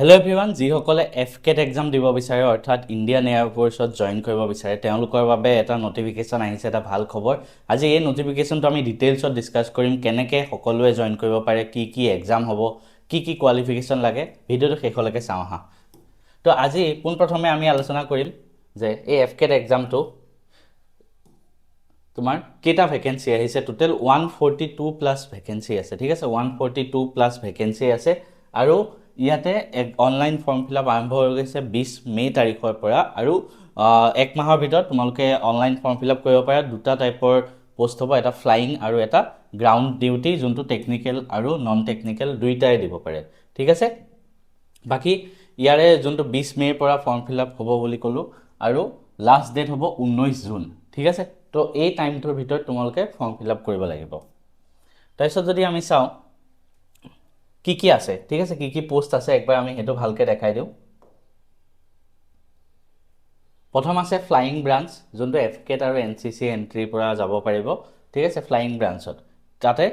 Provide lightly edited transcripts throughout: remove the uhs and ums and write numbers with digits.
Hello' everyone, যিসকলে এফকেট exam দিব বিচাৰে অৰ্থাৎ ইণ্ডিয়ান এয়াৰফ'ৰ্চত জইন কৰিব বিচাৰে তেওঁলোকৰ বাবে এটা নটিফিকেশ্যন আহিছে, এটা ভাল খবৰ। আজি এই নটিফিকেশ্যনটো আমি ডিটেইলছত ডিছকাছ কৰিম, কেনেকৈ সকলোৱে জইন কৰিব পাৰে, কি এক্সাম হ'ব, কি কোৱালিফিকেশ্যন লাগে। ভিডিঅ'টো শেষলৈকে চাওঁ আহা। তো আজি পোনপ্ৰথমে আমি আলোচনা কৰিম যে এই এফকেট এক্সামটো তোমাৰ কেইটা ভেকেঞ্চি আহিছে। টোটেল 142+ ভেকেঞ্চি আছে, ঠিক আছে। 142+ ভেকেঞ্চি আছে আৰু ইয়াতে অনলাইন ফৰ্ম ফিল আপ আৰম্ভ হৈ গৈছে 20 মে' তাৰিখৰ পৰা। আৰু এক মাহৰ ভিতৰত তোমালোকে অনলাইন ফৰ্ম ফিল আপ কৰিব পাৰা। দুটা টাইপৰ পোষ্ট হ'ব, এটা ফ্লাইং আৰু এটা গ্ৰাউণ্ড ডিউটি, যোনটো টেকনিকেল আৰু নন টেকনিকেল দুইটাই দিব পাৰে, ঠিক আছে। বাকী ইয়াৰে যোনটো 20 মে'ৰ পৰা ফৰ্ম ফিল আপ হ'ব বুলি ক'লোঁ আৰু লাষ্ট ডেট হ'ব 19 জুন, ঠিক আছে। তো এই টাইমটোৰ ভিতৰত তোমালোকে ফৰ্ম ফিল আপ কৰিব লাগিব। তাৰপিছত যদি আমি চাওঁ কি আছে, ঠিক আছে, কি পোষ্ট আছে, একবাৰ আমি সেইটো ভালকৈ দেখাই দিওঁ। প্ৰথম আছে ফ্লাইং ব্ৰাঞ্চ, যোনটো এফকেট আৰু NCC এণ্ট্ৰিৰ পৰা যাব পাৰিব, ঠিক আছে, ফ্লাইং ব্ৰাঞ্চত। তাতে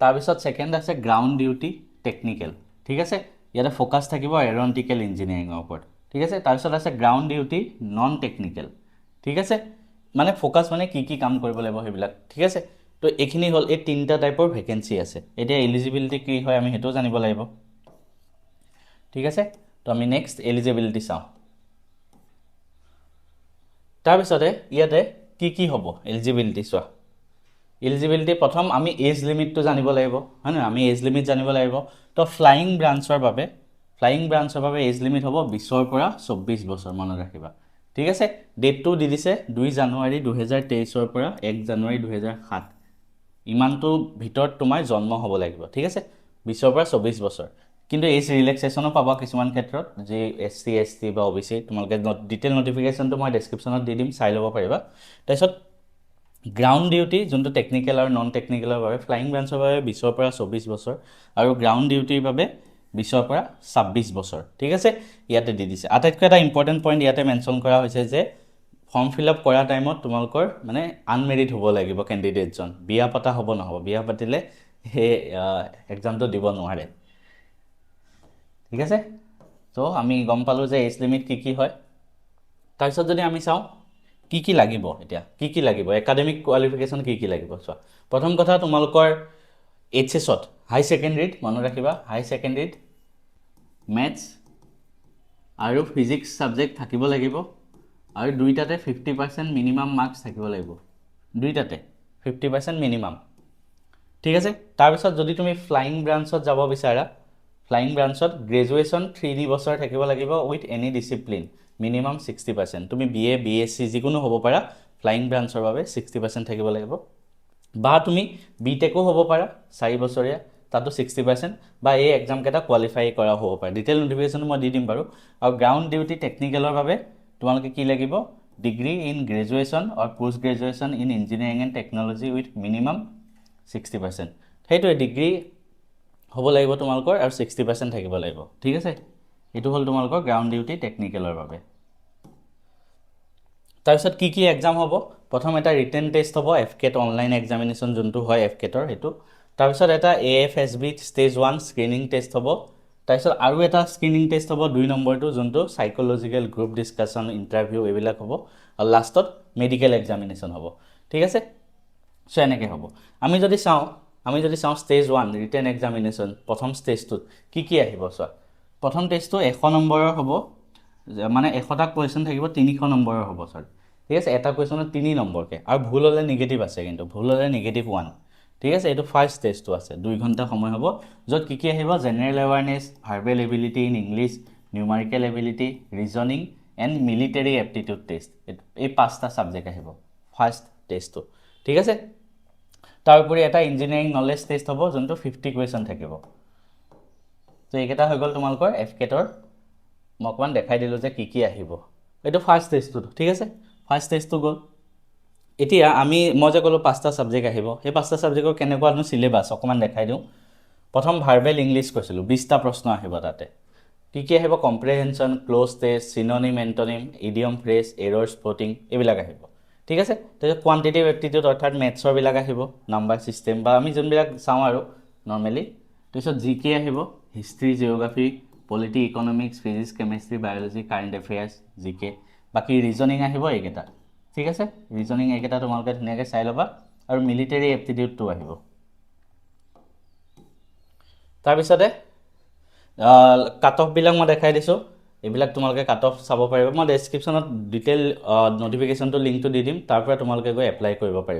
তাৰপিছত ছেকেণ্ড আছে গ্ৰাউণ্ড ডিউটি টেকনিকেল, ঠিক আছে। ইয়াতে ফ'কাছ থাকিব এৰ'নটিকেল ইঞ্জিনিয়াৰিঙৰ ওপৰত, ঠিক আছে। তাৰপিছত আছে গ্ৰাউণ্ড ডিউটি নন টেকনিকেল, ঠিক আছে। মানে ফ'কাছ মানে কি কাম কৰিব লাগিব সেইবিলাক, ঠিক আছে। তো এইখিনি হ'ল এই তিনিটা টাইপৰ ভেকেঞ্চি আছে। এতিয়া এলিজিবিলিটি কি হয় আমি সেইটোও জানিব লাগিব, ঠিক আছে। তো আমি নেক্সট এলিজিবিলিটি চাওঁ। তাৰপিছতে ইয়াতে কি হ'ব এলিজিবিলিটি চোৱা। এলিজিবিলিটি প্ৰথম আমি এজ লিমিটটো জানিব লাগিব, হয় নহয়, আমি এজ লিমিট জানিব লাগিব। তো ফ্লাইং ব্ৰাঞ্চৰ বাবে এজ লিমিট হ'ব 20ৰ পৰা 24 বছৰ, মনত ৰাখিবা, ঠিক আছে। ডেটটো দি দিছে 2 জানুৱাৰী 2023 পৰা 1 জানুৱাৰী 2007। ইমানটো ভিতৰত তোমাৰ জন্ম হ'ব লাগিব, ঠিক আছে, 20ৰ পৰা 24 বছৰ। কিন্তু এজ ৰিলেক্সেশ্যনো পাবা কিছুমান ক্ষেত্ৰত, যি SC ST বা OBC। তোমালোকে ডিটেইল নটিফিকেশ্যনটো মই ডেছক্ৰিপশ্যনত দি দিম, চাই ল'ব পাৰিবা। তাৰপিছত গ্ৰাউণ্ড ডিউটি, যোনটো টেকনিকেল আৰু নন টেকনিকেলৰ বাবে, ফ্লাইং ব্ৰাঞ্চৰ বাবে 20ৰ পৰা 24 বছৰ আৰু গ্ৰাউণ্ড ডিউটিৰ বাবে 20ৰ পৰা 26 বছৰ, ঠিক আছে। ইয়াতে দি দিছে। আটাইতকৈ এটা ইম্পৰ্টেণ্ট পইণ্ট ইয়াতে মেনশ্যন কৰা হৈছে যে ফৰ্ম ফিল আপ কৰা টাইমত তোমালোকৰ মানে আনমেৰিড হ'ব লাগিব কেণ্ডিডেটজন, বিয়া পতা হ'ব নহ'ব, বিয়া পাতিলে সেই এক্সামটো দিব নোৱাৰে, ঠিক আছে। তো আমি গম পালোঁ যে এজ লিমিট কি হয়। তাৰপিছত যদি আমি চাওঁ কি লাগিব, এতিয়া কি লাগিব, একাডেমিক কোৱালিফিকেশ্যন কি লাগিব চোৱা। প্ৰথম কথা, তোমালোকৰ HSত হাই ছেকেণ্ডেৰীত, মনত ৰাখিবা, হাই ছেকেণ্ডেৰীত মেথছ আৰু ফিজিক্স ছাবজেক্ট থাকিব লাগিব আৰু দুইটাতে 50% মিনিমাম মাৰ্কছ থাকিব লাগিব, দুইটাতে 50% মিনিমাম, ঠিক আছে। তাৰপিছত যদি তুমি ফ্লাইং ব্ৰাঞ্চত যাব বিচাৰা, ফ্লাইং ব্ৰাঞ্চত গ্ৰেজুৱেশ্যন 3 বছৰ থাকিব লাগিব উইথ এনি ডিচিপ্লিন, মিনিমাম 60%। তুমি BA BSc যিকোনো হ'ব পাৰা, ফ্লাইং ব্ৰাঞ্চৰ বাবে 60% থাকিব লাগিব। বা তুমি BTECো হ'ব পাৰা 4 বছৰীয়া, তাতো 60%, বা এই এক্সামকেইটা কোৱালিফাই কৰা হ'ব পাৰে। ডিটেইল নটিফিকেশ্যন মই দি দিম বাৰু। আৰু গ্ৰাউণ্ড ডিউটি টেকনিকেলৰ বাবে তোমালোকে কি লাগিব, degree in graduation or post graduation in engineering and technology with minimum 60%। সেইটোৱে ডিগ্ৰী হ'ব লাগিব তোমালোকৰ আৰু 60% থাকিব লাগিব, ঠিক আছে। এইটো হ'ল তোমালোকৰ গ্ৰাউণ্ড ডিউটি টেকনিকেলৰ বাবে। তাৰপিছত কি এক্সাম হ'ব, প্ৰথম এটা ৰিটেন টেষ্ট হ'ব, এফকেট অনলাইন এক্সামিনেশ্যন যোনটো হয় এফকেটৰ সেইটো। তাৰপিছত এটা AFSB ষ্টেজ 1 স্ক্ৰিনিং টেষ্ট হ'ব। তাৰপিছত আৰু এটা স্ক্ৰিনিং টেষ্ট হ'ব 2 নম্বৰটো, যোনটো চাইক'লজিকেল গ্ৰুপ ডিছকাশ্যন, ইণ্টাৰভিউ এইবিলাক হ'ব। আৰু লাষ্টত মেডিকেল এক্সামিনেশ্যন হ'ব, ঠিক আছে। চ' এনেকৈ হ'ব। আমি যদি চাওঁ ষ্টেজ 1 ৰিটেন এক্সামিনেশ্যন, প্ৰথম ষ্টেজটোত কি আহিব চোৱা। প্ৰথম টেষ্টটো 100 নম্বৰৰ হ'ব, মানে 100টা কুৱেশ্যন থাকিব, 300 নম্বৰৰ হ'ব, চৰি, ঠিক আছে। এটা কুৱেশ্যনত 3 নম্বৰকৈ, আৰু ভুল হ'লে নিগেটিভ আছে, কিন্তু ভুল হ'লে -1, ঠিক আছে। এইটো ফাৰ্ষ্ট টেষ্টটো আছে, 2 ঘণ্টা সময় হ'ব, য'ত কি আহিব, general awareness, verbal ability in English, numerical ability, reasoning and military aptitude test. এই 5টা ছাবজেক্ট আহিব ফাৰ্ষ্ট টেষ্টটো, ঠিক আছে। তাৰোপৰি এটা ইঞ্জিনিয়াৰিং নলেজ টেষ্ট হ'ব, যোনটো 50 কুৱেশ্যন থাকিব। তো এইকেইটা হৈ গ'ল তোমালোকৰ এফকেটৰ। মই অকণমান দেখাই দিলোঁ যে কি আহিব। এইটো ফাৰ্ষ্ট টেষ্টটো, ঠিক আছে, ফাৰ্ষ্ট টেষ্টটো গ'ল। এতিয়া মই যে ক'লোঁ 5টা ছাবজেক্ট আহিব, সেই 5টা ছাবজেক্টৰ কেনেকুৱানো চিলেবাছ অকণমান দেখাই দিওঁ। প্ৰথম ভাৰ্বেল ইংলিছ কৈছিলোঁ, 20টা প্ৰশ্ন আহিব তাতে। কি আহিব, comprehension, cloze test, synonym antonym, idiom phrase, error spotting, এইবিলাক আহিব, ঠিক আছে। তাৰপিছত কোৱান্টিটিভ এপ্টিটিউড অৰ্থাৎ মেথছৰবিলাক আহিব, নাম্বাৰ ছিষ্টেম বা আমি যোনবিলাক চাওঁ আৰু নৰ্মেলি। তাৰপিছত GK আহিব, history, geography, polity economics physics chemistry biology current affairs জিকে বাকী ৰিজনিং আহিব এইকেইটা ঠিক আছে ৰিজনিং এইকেইটা তোমালোকে ধুনীয়াকৈ চাই ল'বা আৰু মিলিটাৰী এপ্টিটিউডটো আহিব তাৰপিছতে কাট অফবিলাক মই দেখাই দিছোঁ এইবিলাক তোমালোকে কাট অফ চাব পাৰিবা মই ডেছক্ৰিপশ্যনত ডিটেইল ন'টিফিকেশ্যনটো লিংকটো দি দিম তাৰ পৰা তোমালোকে গৈ এপ্লাই কৰিব পাৰিবা